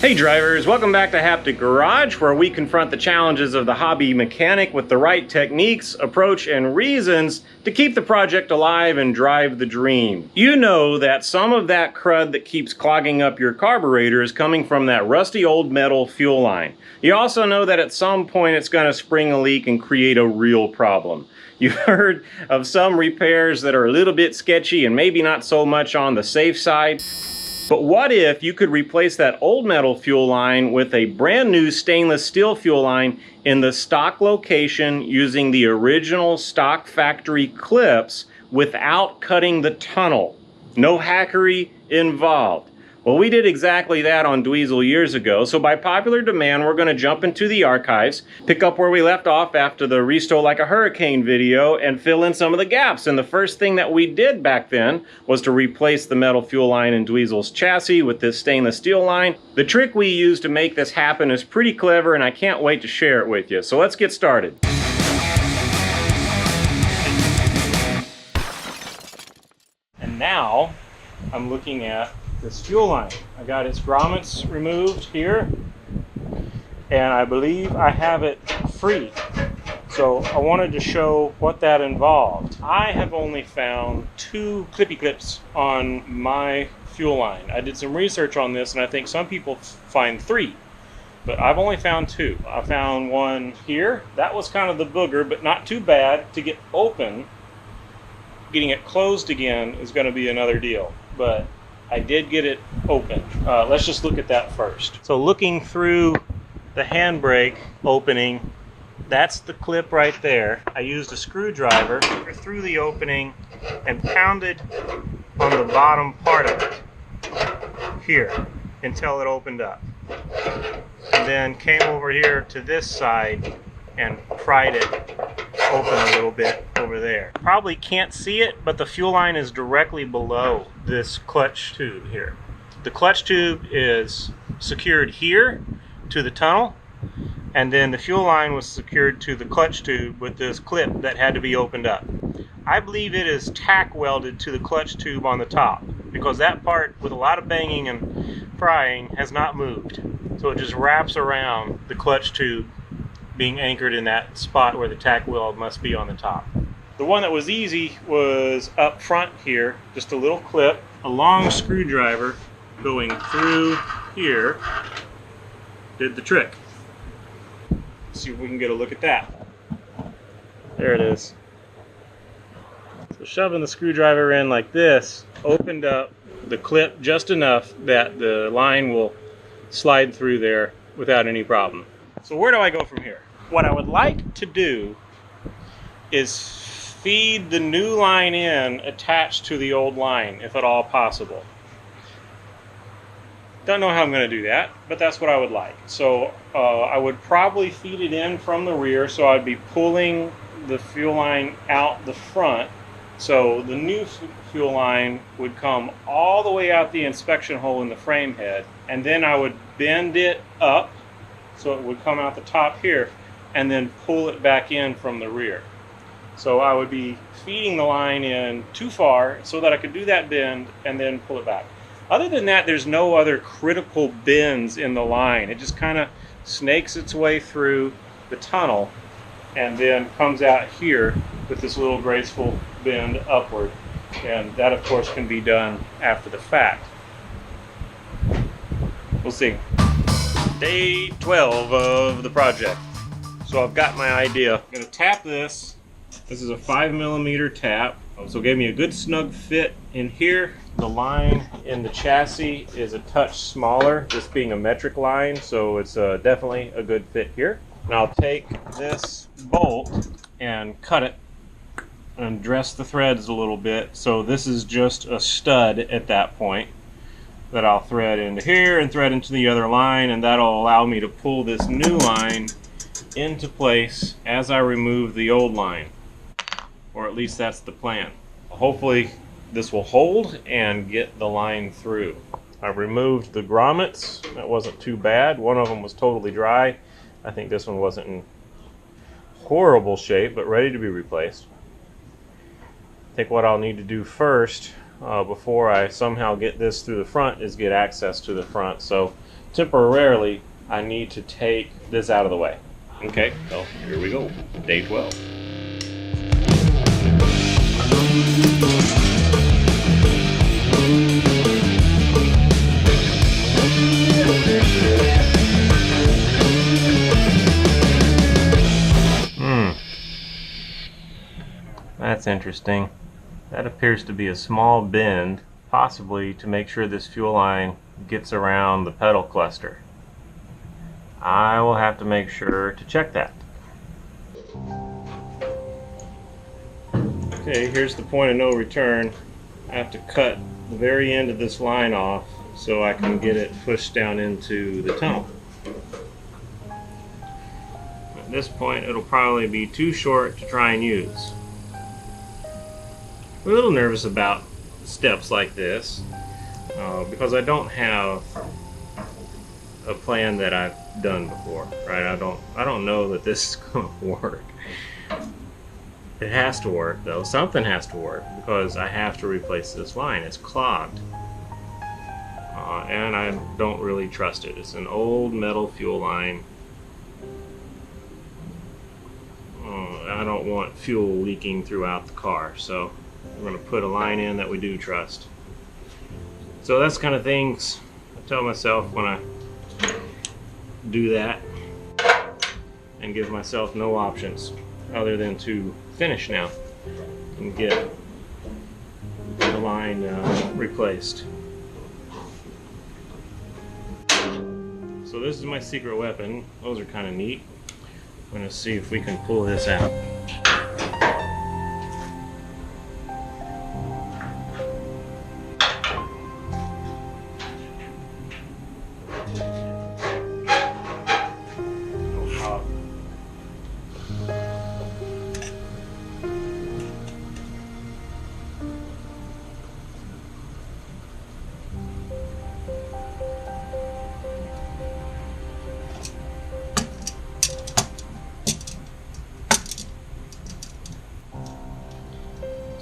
Hey drivers, welcome back to Haptic Garage, where we confront the challenges of the hobby mechanic with the right techniques, approach, and reasons to keep the project alive and drive the dream. You know that some of that crud that keeps clogging up your carburetor is coming from that rusty old metal fuel line. You also know that at some point it's going to spring a leak and create a real problem. You've heard of some repairs that are a little bit sketchy and maybe not so much on the safe side. But what if you could replace that old metal fuel line with a brand new stainless steel fuel line in the stock location using the original stock factory clips without cutting the tunnel? No hackery involved. Well, we did exactly that on Dweezil years ago, so by popular demand, we're going to jump into the archives, pick up where we left off after the Restow Like a Hurricane video, and fill in some of the gaps. And the first thing that we did back then was to replace the metal fuel line in Dweezil's chassis with this stainless steel line. The trick we used to make this happen is pretty clever, and I can't wait to share it with you. So let's get started. And now, I'm looking at this fuel line. I got its grommets removed here, and I believe I have it free. So I wanted to show what that involved. I have only found 2 clippy clips on my fuel line. I did some research on this, and I think some people find 3, but I've only found 2. I found one here. That was kind of the booger, but not too bad. To get open, getting it closed again is going to be another deal, but I did get it open. Let's just look at that first. So looking through the handbrake opening, that's the clip right there. I used a screwdriver through the opening and pounded on the bottom part of it here until it opened up. And then came over here to this side and pried it open a little bit over there. Probably can't see it, but the fuel line is directly below this clutch tube here. The clutch tube is secured here to the tunnel, and then the fuel line was secured to the clutch tube with this clip that had to be opened up. I believe it is tack welded to the clutch tube on the top, because that part, with a lot of banging and prying, has not moved. So it just wraps around the clutch tube, being anchored in that spot where the tack weld must be on the top. The one that was easy was up front here, just a little clip, a long screwdriver going through here did the trick. Let's see if we can get a look at that. There it is. So shoving the screwdriver in like this opened up the clip just enough that the line will slide through there without any problem. So where do I go from here? What I would like to do is feed the new line in attached to the old line, if at all possible. Don't know how I'm going to do that, but that's what I would like. So I would probably feed it in from the rear, so I'd be pulling the fuel line out the front. So the new fuel line would come all the way out the inspection hole in the frame head, and then I would bend it up so it would come out the top here, and then pull it back in from the rear. So I would be feeding the line in too far so that I could do that bend and then pull it back. Other than that, there's no other critical bends in the line. It just kind of snakes its way through the tunnel and then comes out here with this little graceful bend upward. And that, of course, can be done after the fact. We'll see. Day 12 of the project. So I've got my idea. I'm going to tap this. This is a 5mm tap. So it gave me a good snug fit in here. The line in the chassis is a touch smaller, this being a metric line, so it's definitely a good fit here. And I'll take this bolt and cut it and dress the threads a little bit. So this is just a stud at that point that I'll thread into here and thread into the other line, and that'll allow me to pull this new line into place as I remove the old line, or at least that's the plan. Hopefully this will hold and get the line through. I removed the grommets. That wasn't too bad. One of them was totally dry. I think this one wasn't in horrible shape, but ready to be replaced. I think what I'll need to do first before I somehow get this through the front is get access to the front. So temporarily I need to take this out of the way. Okay, so here we go, day 12. That's interesting. That appears to be a small bend, possibly to make sure this fuel line gets around the pedal cluster. I will have to make sure to check that. Okay, here's the point of no return. I have to cut the very end of this line off so I can get it pushed down into the tunnel. At this point, it'll probably be too short to try and use. I'm a little nervous about steps like this because I don't have a plan that I've done before, right? I don't know that this is going to work. It has to work though. Something has to work because I have to replace this line. It's clogged, and I don't really trust it. It's an old metal fuel line. I don't want fuel leaking throughout the car, so we're going to put a line in that we do trust. So that's the kind of things I tell myself when I do that, and give myself no options other than to finish now and get the line replaced. So this is my secret weapon. Those are kind of neat. I'm going to see if we can pull this out.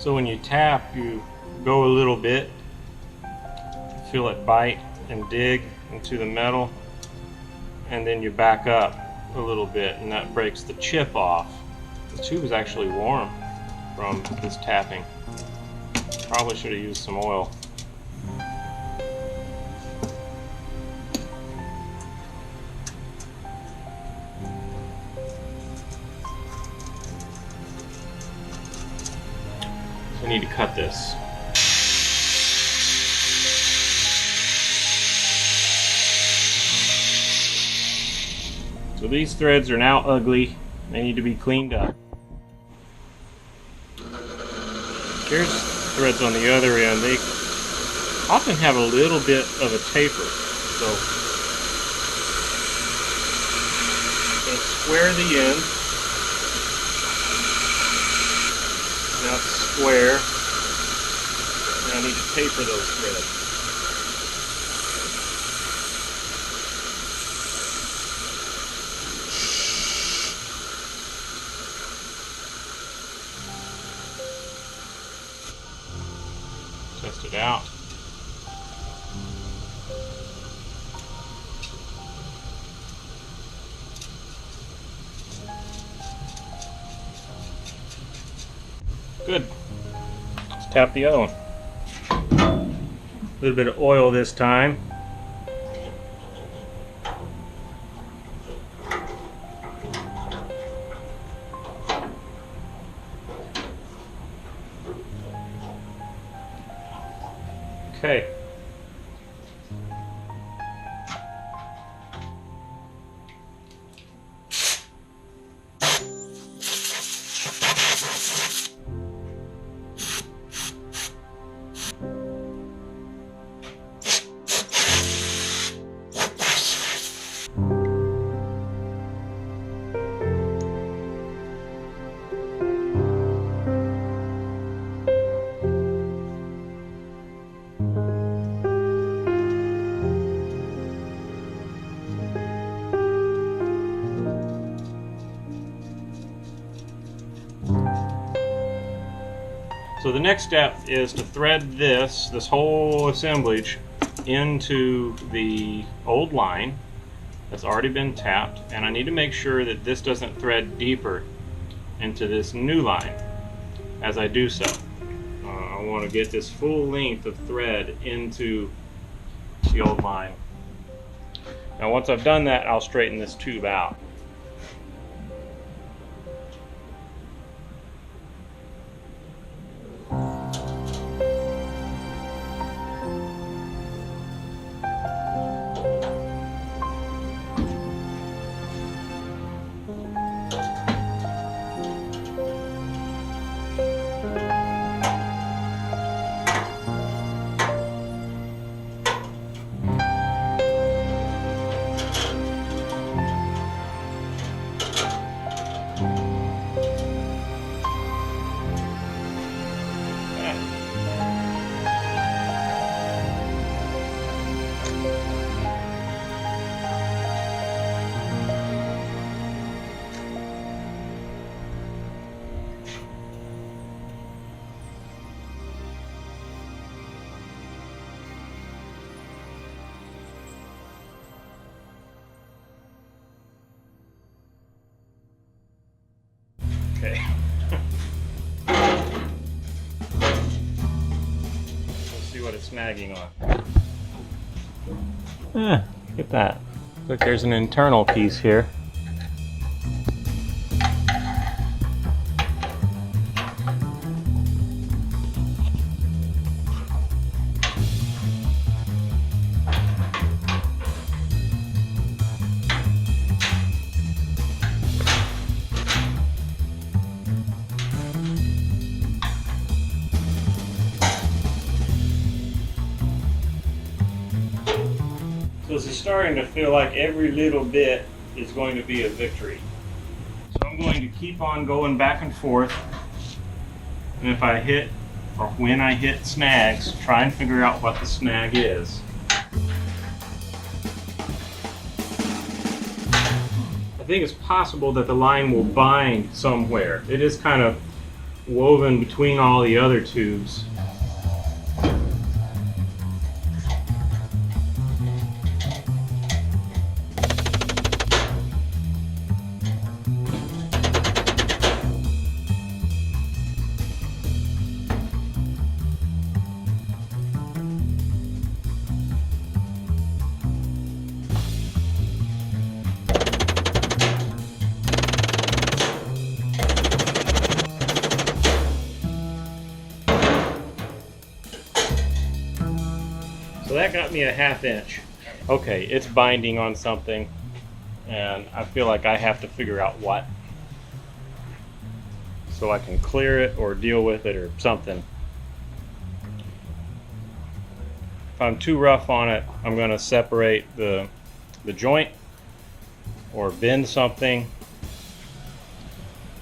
So when you tap, you go a little bit, feel it bite and dig into the metal, and then you back up a little bit and that breaks the chip off. The tube is actually warm from this tapping. Probably should have used some oil. I need to cut this. So these threads are now ugly. They need to be cleaned up. Here's threads on the other end. They often have a little bit of a taper. So I'm going to square the end. Now it's square. Now I need to taper those threads. Test it out. Good. Let's tap the other one. A little bit of oil this time. Okay. So the next step is to thread this whole assemblage into the old line that's already been tapped, and I need to make sure that this doesn't thread deeper into this new line as I do so. I want to get this full length of thread into the old line. Now once I've done that, I'll straighten this tube out. Okay. Let's see what it's snagging on. Look at that. Look, there's an internal piece here. So this is starting to feel like every little bit is going to be a victory. So I'm going to keep on going back and forth, and if I hit, or when I hit snags, try and figure out what the snag is. I think it's possible that the line will bind somewhere. It is kind of woven between all the other tubes. So that got me a 1/2 inch. Okay, it's binding on something, and I feel like I have to figure out what, so I can clear it or deal with it or something. If I'm too rough on it, I'm going to separate the joint or bend something.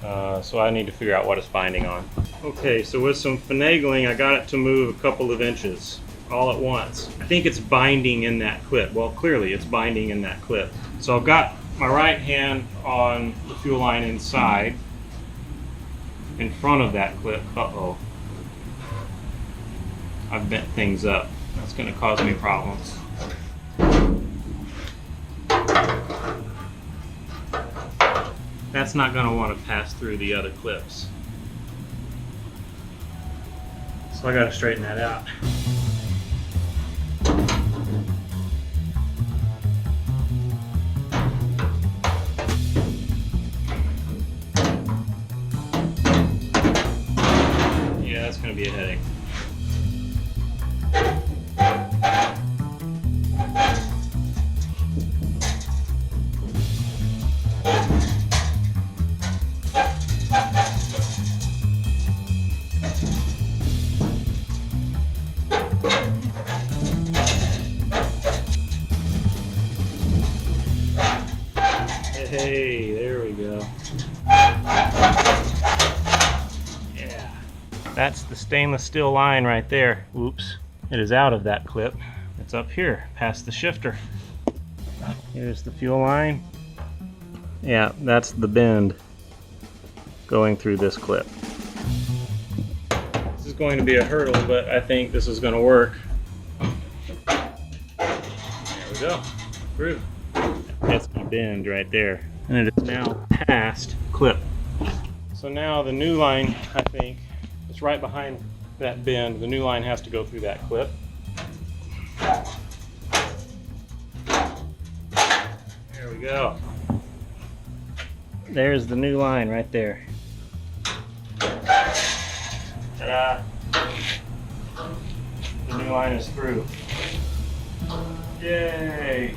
So I need to figure out what it's binding on. Okay, so with some finagling, I got it to move a couple of inches all at once. I think it's binding in that clip. Well, clearly it's binding in that clip. So I've got my right hand on the fuel line inside, in front of that clip. Uh-oh. I've bent things up. That's going to cause me problems. That's not going to want to pass through the other clips. So I got to straighten that out. Yeah, that's going to be a headache. Hey, there we go. Yeah. That's the stainless steel line right there. Oops. It is out of that clip. It's up here, past the shifter. Here's the fuel line. Yeah, that's the bend going through this clip. This is going to be a hurdle, but I think this is going to work. go. Through. That's my bend right there. And it is now past clip. So now the new line, I think, is right behind that bend. The new line has to go through that clip. There we go. There's the new line right there. Ta-da! The new line is through. Yay!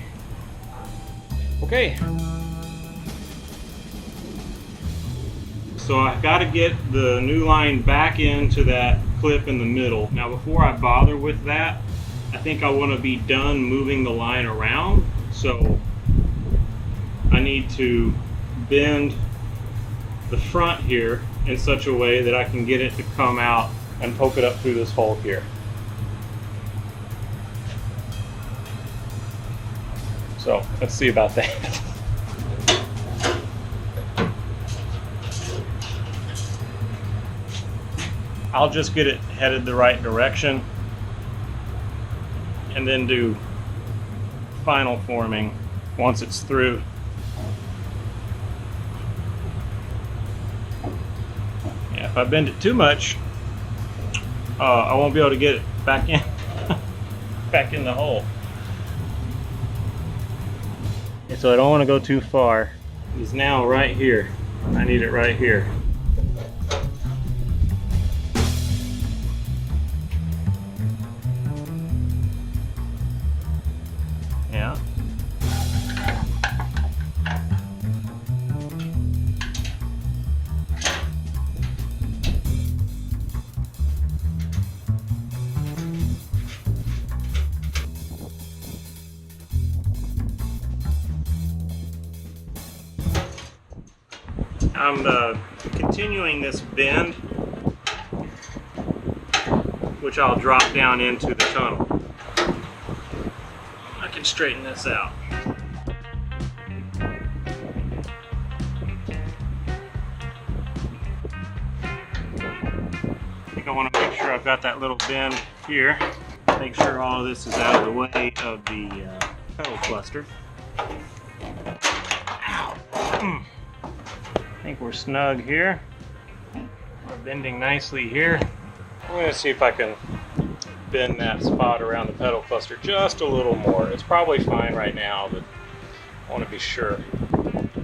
Okay. So I've got to get the new line back into that clip in the middle. Now before I bother with that, I think I want to be done moving the line around. So I need to bend the front here in such a way that I can get it to come out and poke it up through this hole here. So let's see about that. I'll just get it headed the right direction and then do final forming once it's through. Yeah, if I bend it too much, I won't be able to get it back in, back in the hole. And so I don't want to go too far. It's now right here. I need it right here. Yeah. I'm continuing this bend, which I'll drop down into the tunnel. I can straighten this out. I think I want to make sure I've got that little bend here. Make sure all of this is out of the way of the pedal cluster. Ow! I think we're snug here. We're bending nicely here. I'm going to see if I can bend that spot around the pedal cluster just a little more. It's probably fine right now, but I want to be sure.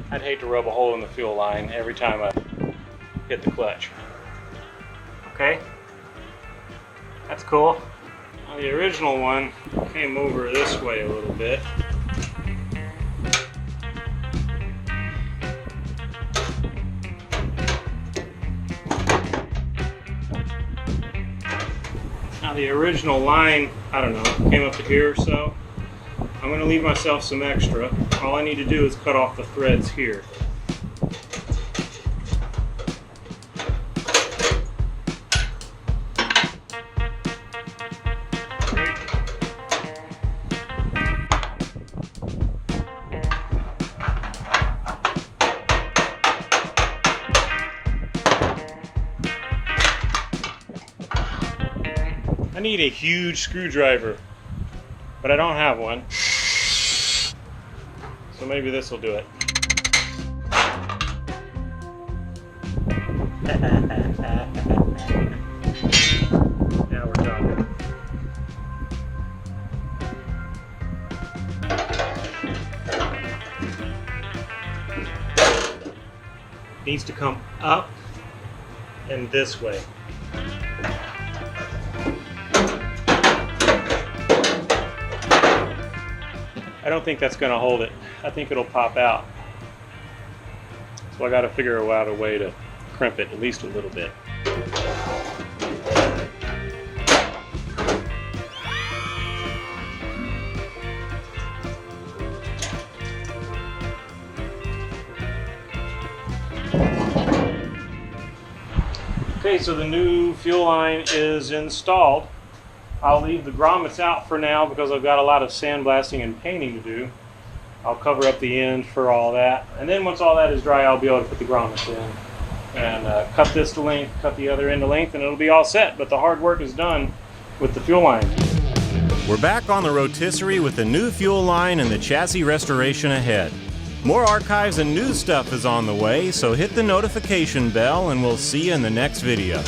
I'd hate to rub a hole in the fuel line every time I hit the clutch. Okay, that's cool. Now, the original one came over this way a little bit. Now the original line, I don't know, came up to here or so. I'm going to leave myself some extra. All I need to do is cut off the threads here. I need a huge screwdriver, but I don't have one. So maybe this will do it. Now we're talking. Needs to come up and this way. I don't think that's going to hold it. I think it'll pop out. So I got to figure out a way to crimp it at least a little bit. Okay, so the new fuel line is installed. I'll leave the grommets out for now because I've got a lot of sandblasting and painting to do. I'll cover up the end for all that. And then once all that is dry, I'll be able to put the grommets in and cut this to length, cut the other end to length, and it'll be all set. But the hard work is done with the fuel line. We're back on the rotisserie with the new fuel line and the chassis restoration ahead. More archives and news stuff is on the way, so hit the notification bell and we'll see you in the next video.